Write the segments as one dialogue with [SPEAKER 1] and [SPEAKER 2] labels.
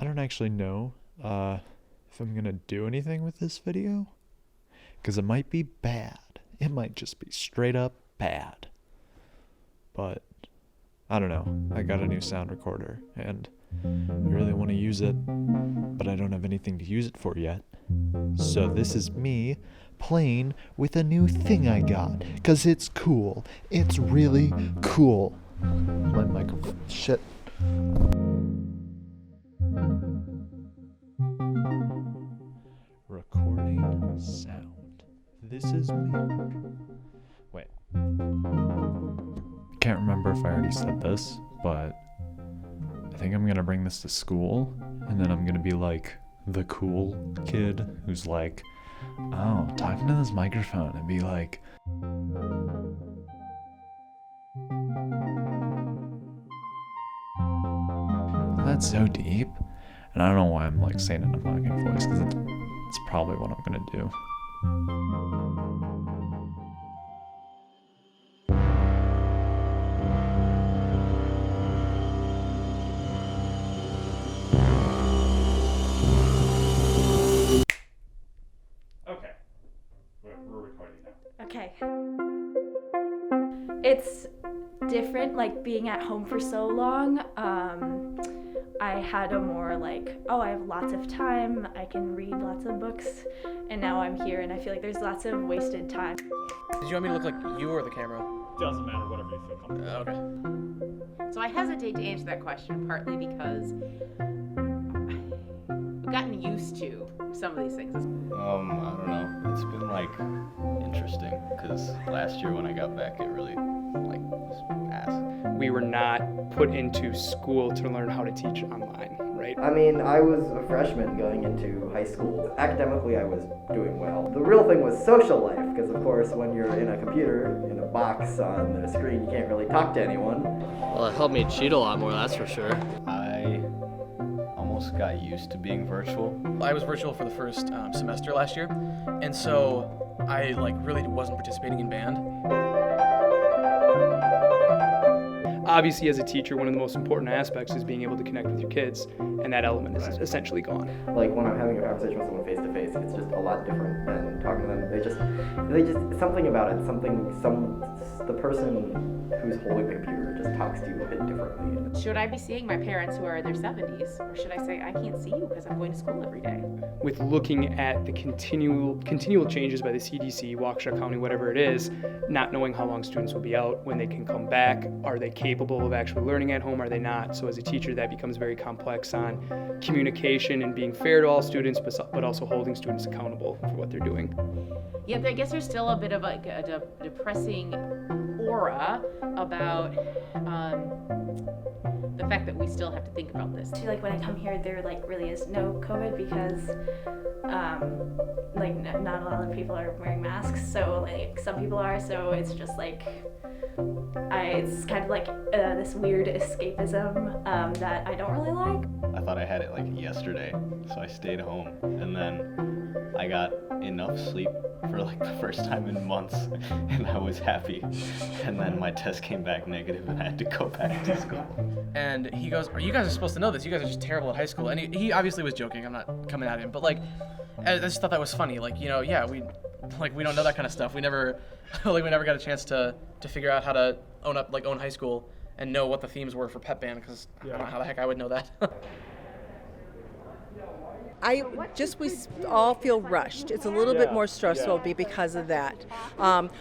[SPEAKER 1] I don't actually know if I'm gonna do anything with this video, because it might be bad. It might just be straight up bad. But I don't know. I got a new sound recorder and I really want to use it, but I don't have anything to use it for yet. So this is me playing with a new thing I got, because it's cool. It's really cool. My microphone. Shit. Recording sound. This is me. Wait. Can't remember if I already said this, but I think I'm gonna bring this to school, and then I'm gonna be like the cool kid who's like, oh, talking to this microphone, and be like, that's so deep. And I don't know why I'm like saying it in a mocking voice, because it's probably what I'm gonna do. Okay, we're recording now.
[SPEAKER 2] Okay. It's different, like being at home for so long. I had a more like, oh, I have lots of time, I can read lots of books, and now I'm here and I feel like there's lots of wasted time.
[SPEAKER 3] Did you want me to look like you or the camera?
[SPEAKER 1] Doesn't matter, whatever you feel comfortable.
[SPEAKER 3] Okay.
[SPEAKER 4] So I hesitate to answer that question partly because I've gotten used to some of these things.
[SPEAKER 5] I don't know. It's been like interesting because last year when I got back, it really like was ass.
[SPEAKER 6] We were not put into school to learn how to teach online, right?
[SPEAKER 7] I mean, I was a freshman going into high school. Academically, I was doing well. The real thing was social life, because of course, when you're in a computer, in a box on the screen, you can't really talk to anyone.
[SPEAKER 8] Well, it helped me cheat a lot more, that's for sure.
[SPEAKER 5] I almost got used to being virtual.
[SPEAKER 3] I was virtual for the first semester last year, and so I like really wasn't participating in band.
[SPEAKER 6] Obviously, as a teacher, one of the most important aspects is being able to connect with your kids, and that element is essentially gone.
[SPEAKER 7] Like when I'm having a conversation with someone face to face, it's just a lot different than talking to them. They just something about it, the person who's holding the computer just talks to you a bit differently.
[SPEAKER 4] Should I be seeing my parents who are in their 70s, or should I say I can't see you because I'm going to school every day?
[SPEAKER 6] With looking at the continual changes by the CDC, Waukesha County, whatever it is, not knowing how long students will be out, when they can come back, are they capable of actually learning at home, are they not? So as a teacher, that becomes very complex on communication and being fair to all students, but also holding students accountable for what they're doing.
[SPEAKER 4] Yeah, I guess there's still a bit of like a depressing aura about the fact that we still have to think about this.
[SPEAKER 2] I feel like when I come here, there like really is no COVID because not a lot of people are wearing masks. So like some people are. So it's just like it's kind of like this weird escapism that I don't really like.
[SPEAKER 5] I thought I had it like yesterday, so I stayed home, and then I got enough sleep for like the first time in months, and I was happy. And then my test came back negative, and I had to go back to school.
[SPEAKER 3] And he goes, "You guys are supposed to know this. You guys are just terrible at high school." And he obviously was joking. I'm not coming at him, but like, I just thought that was funny. Like, you know, yeah, we don't know that kind of stuff. We never we never got a chance to figure out how to own high school and know what the themes were for pep band, because I don't know how the heck I would know that.
[SPEAKER 9] We all feel rushed. It's a little bit more stressful because of that.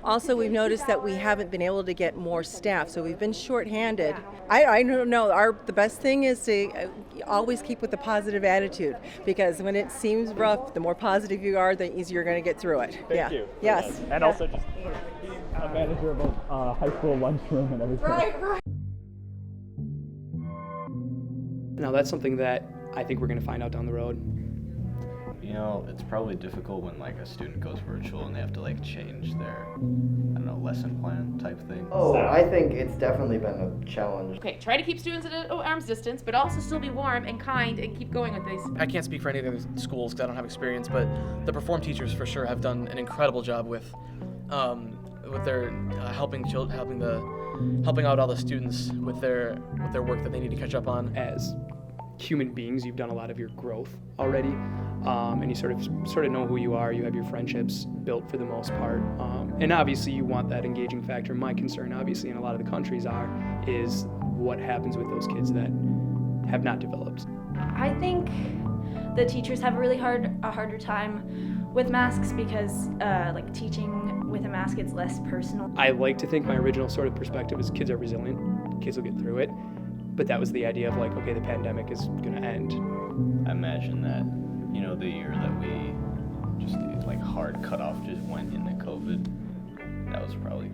[SPEAKER 9] Also, we've noticed that we haven't been able to get more staff, so we've been shorthanded. I don't know. The best thing is to always keep with a positive attitude, because when it seems rough, the more positive you are, the easier you're going to get through it.
[SPEAKER 10] Thank you.
[SPEAKER 9] Yes.
[SPEAKER 10] And also just being a manager of a high school lunchroom and everything.
[SPEAKER 9] Right.
[SPEAKER 6] Now, that's something that I think we're going to find out down the road.
[SPEAKER 5] You know, it's probably difficult when like a student goes virtual and they have to like change their, lesson plan type thing.
[SPEAKER 7] Oh, I think it's definitely been a challenge.
[SPEAKER 4] Okay, try to keep students at an arm's distance, but also still be warm and kind and keep going with these.
[SPEAKER 3] I can't speak for any of the other schools because I don't have experience, but the Perform teachers for sure have done an incredible job with their helping out all the students with their work that they need to catch up on.
[SPEAKER 6] As human beings. You've done a lot of your growth already, and you sort of know who you are. You have your friendships built for the most part, and obviously you want that engaging factor. My concern, obviously, in a lot of the countries is what happens with those kids that have not developed.
[SPEAKER 2] I think the teachers have a harder time with masks because like teaching with a mask, it's less personal.
[SPEAKER 6] I like to think my original sort of perspective is kids are resilient, kids will get through it, but that was the idea of like, okay, the pandemic is gonna end.
[SPEAKER 5] I imagine that, you know, the year that we just like hard cutoff just went into COVID, that was probably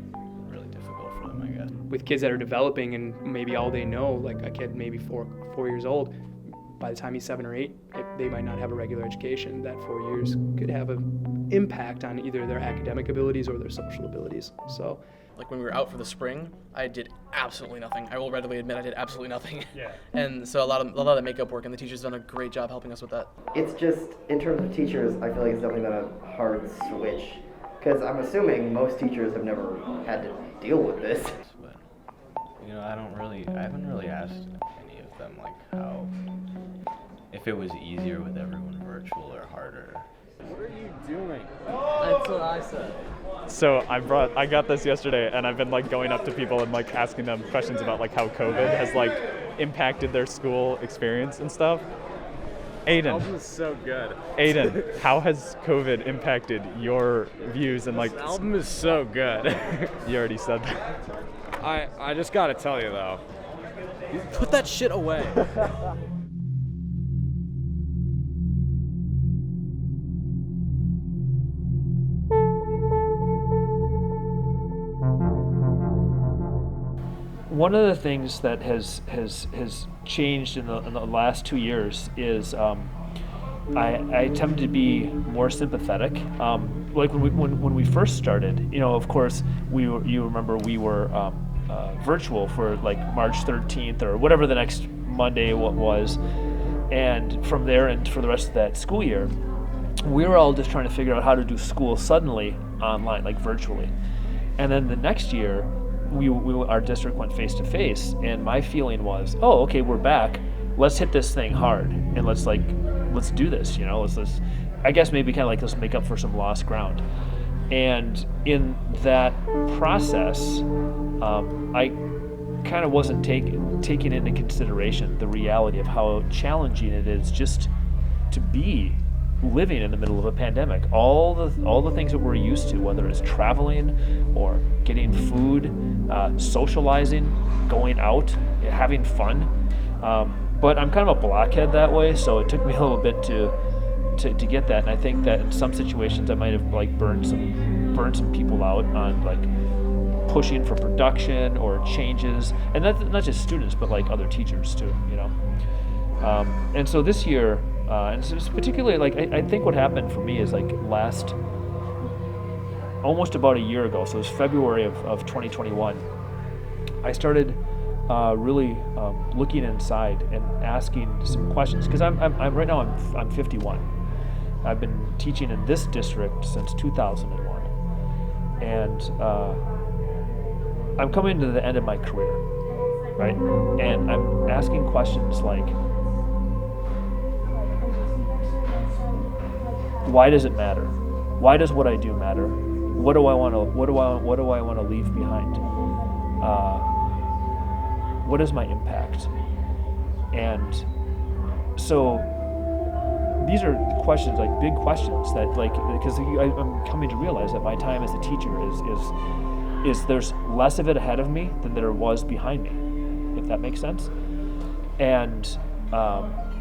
[SPEAKER 5] really difficult for them, I guess.
[SPEAKER 6] With kids that are developing and maybe all they know, like a kid maybe 4 years old, by the time he's 7 or 8, they might not have a regular education. That 4 years could have an impact on either their academic abilities or their social abilities. So,
[SPEAKER 3] like when we were out for the spring, I did absolutely nothing. I will readily admit I did absolutely nothing. Yeah. And so a lot of the makeup work, and the teachers done a great job helping us with that.
[SPEAKER 7] It's just, in terms of teachers, I feel like it's definitely been a hard switch. Because I'm assuming most teachers have never had to deal with this.
[SPEAKER 5] But, you know, I haven't really asked any of them like how, if it was easier with everyone virtual or harder.
[SPEAKER 10] What are you doing?
[SPEAKER 8] That's what I said.
[SPEAKER 10] So I got this yesterday, and I've been like going up to people and like asking them questions about like how COVID has like impacted their school experience and stuff. Aiden.
[SPEAKER 11] This album is so good.
[SPEAKER 10] Aiden, how has COVID impacted your views and like?
[SPEAKER 11] This album is so good.
[SPEAKER 10] You already said that.
[SPEAKER 11] I just gotta tell you though, put that shit away.
[SPEAKER 12] One of the things that has changed in the last 2 years is I tend to be more sympathetic. Like when we first started, you know, of course you remember we were virtual for like March 13th or whatever the next Monday was, and from there and for the rest of that school year, we were all just trying to figure out how to do school suddenly online, like virtually, and then the next year. Our district went face to face, and my feeling was, oh, okay, we're back. Let's hit this thing hard, and let's do this. You know, let's I guess maybe kind of like let's make up for some lost ground. And in that process, I kind of wasn't taking into consideration the reality of how challenging it is just to be living in the middle of a pandemic. All the things that we're used to, whether it's traveling or getting food, socializing, going out, having fun. But I'm kind of a blockhead that way, so it took me a little bit to get that. And I think that in some situations I might have like burned some people out on like pushing for production or changes, and not just students, but like other teachers too. You know. And so this year. And so it's particularly like I think what happened for me is like almost about a year ago, so it was February of 2021, I started really looking inside and asking some questions, because I'm right now I'm 51. I've been teaching in this district since 2001, and I'm coming to the end of my career, right? And I'm asking questions like, why does it matter? Why does what I do matter? What do I want to leave behind? What is my impact? And so these are questions, like big questions that like, because I'm coming to realize that my time as a teacher is there's less of it ahead of me than there was behind me, if that makes sense. And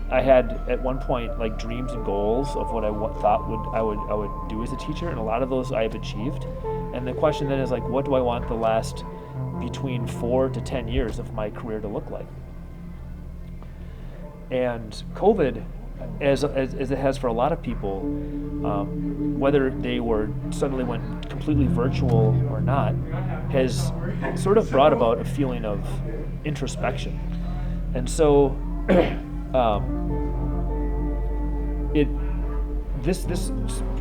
[SPEAKER 12] I had at one point like dreams and goals of what I thought I would do as a teacher, and a lot of those I have achieved. And the question then is like, what do I want the last between 4 to 10 years of my career to look like? And COVID, as it has for a lot of people, whether they suddenly went completely virtual or not, has sort of brought about a feeling of introspection. And so this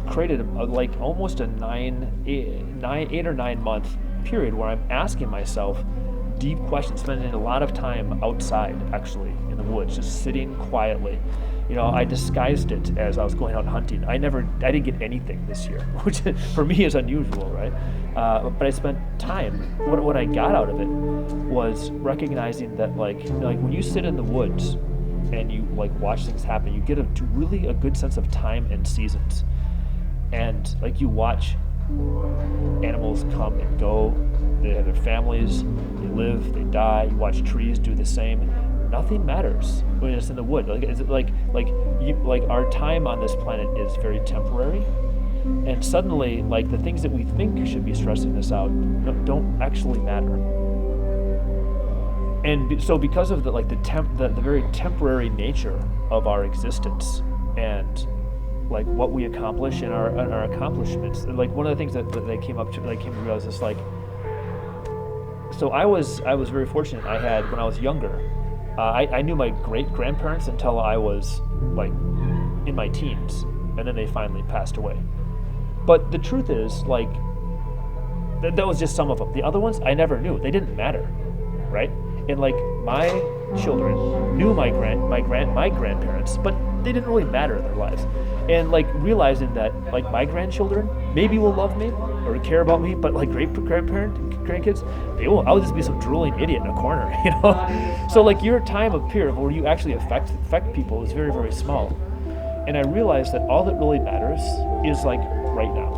[SPEAKER 12] created like almost a 8 or 9 month period where I'm asking myself deep questions, spending a lot of time outside, actually, in the woods, just sitting quietly. You know, I disguised it as I was going out hunting. I didn't get anything this year, which for me is unusual, right? But I spent time. What I got out of it was recognizing that, like when you sit in the woods and you like watch things happen, you get really a good sense of time and seasons. And like you watch animals come and go, they have their families, they live, they die. You watch trees do the same. Nothing matters when it's in the wood. Like our time on this planet is very temporary, and suddenly like the things that we think should be stressing us out don't actually matter. And so because of the very temporary nature of our existence and like what we accomplish and our accomplishments, like one of the things that they came to realize is like, so I was very fortunate. I had, when I was younger, I knew my great-grandparents until I was like in my teens, and then they finally passed away. But the truth is, like, that was just some of them. The other ones I never knew. They didn't matter, right? And like my children knew my grandparents, but they didn't really matter in their lives. And like realizing that like my grandchildren maybe will love me or care about me, but like grandkids, they won't. I'll just be some drooling idiot in a corner, you know? So like your time of period where you actually affect people is very, very small. And I realized that all that really matters is like right now.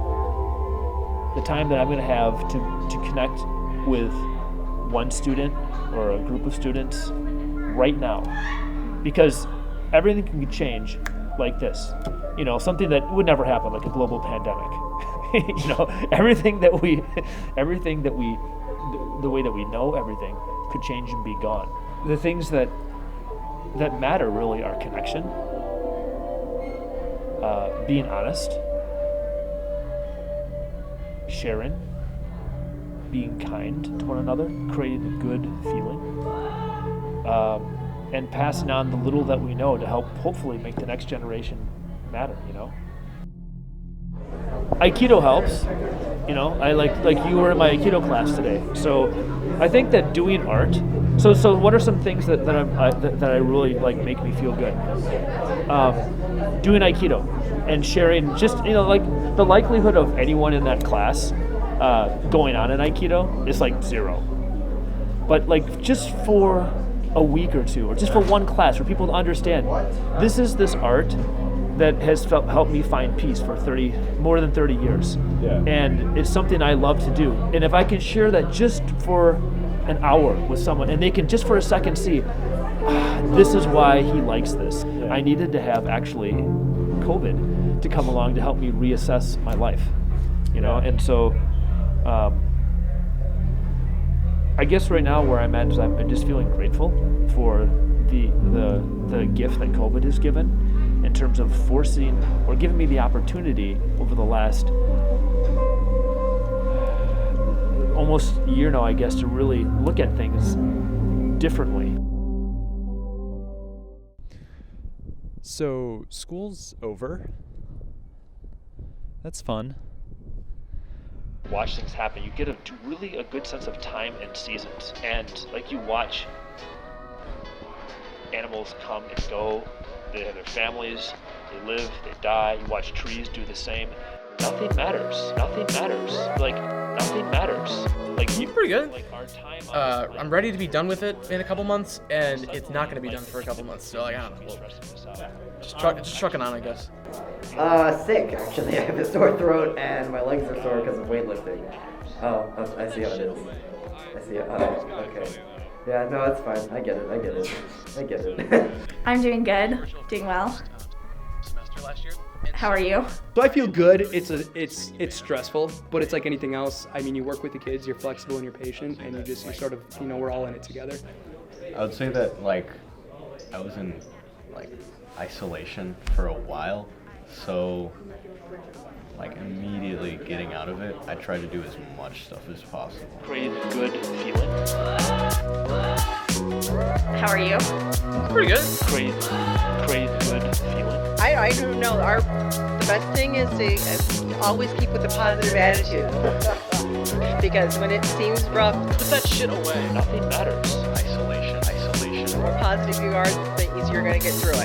[SPEAKER 12] The time that I'm gonna have to connect with one student or a group of students right now. Because everything can change like this. You know, something that would never happen, like a global pandemic. You know, everything that we, the way that we know everything could change and be gone. The things that matter really are connection, being honest, sharing, being kind to one another, creating a good feeling, and passing on the little that we know to help hopefully make the next generation matter, you know? Aikido helps, you know. I like you were in my Aikido class today. So I think that doing art, so what are some things that I really like make me feel good? Doing Aikido and sharing, just, you know, like the likelihood of anyone in that class going on in Aikido is like 0. But like just for a week or two, or just for one class, for people to understand, this is this art that has helped me find peace for more than 30 years. Yeah. And it's something I love to do. And if I can share that just for an hour with someone, and they can just for a second see, this is why he likes this. Yeah. I needed to have actually COVID to come along to help me reassess my life, you know? And so I guess right now where I'm at is I'm just feeling grateful for the gift that COVID has given, in terms of forcing or giving me the opportunity over the last almost year now, I guess, to really look at things differently.
[SPEAKER 1] So, school's over. That's fun.
[SPEAKER 12] Watch things happen. You get really a good sense of time and seasons. And like you watch animals come and go. They have their families, they live, they die. You watch trees do the same. Nothing matters. Nothing matters. Like, nothing matters. Like,
[SPEAKER 3] pretty good.
[SPEAKER 12] Like our time
[SPEAKER 3] I'm ready to be done with it in a couple months, and it's not going to be done for a couple months. So, like, I don't know. Just trucking on, I guess.
[SPEAKER 7] Sick, actually. I have a sore throat, and my legs are sore because of weightlifting. Oh, I see how it is. I see it. Oh, okay. Yeah, no, it's fine. I get it.
[SPEAKER 2] I'm doing good, doing well. How are you?
[SPEAKER 6] So I feel good. It's stressful, but it's like anything else. I mean, you work with the kids, you're flexible and you're patient, and you're sort of, you know, we're all in it together.
[SPEAKER 5] I would say that, like, I was in, like, isolation for a while, so, like, immediately getting out of it, I try to do as much stuff as possible.
[SPEAKER 12] Create a good feeling.
[SPEAKER 2] How are you?
[SPEAKER 3] Pretty good.
[SPEAKER 12] Create a good feeling.
[SPEAKER 9] I don't know. The best thing is to always keep with a positive attitude. Because when it seems rough,
[SPEAKER 12] Put that shit away. Nothing matters.
[SPEAKER 5] Isolation.
[SPEAKER 9] the more positive you are, the easier you're going to get through it.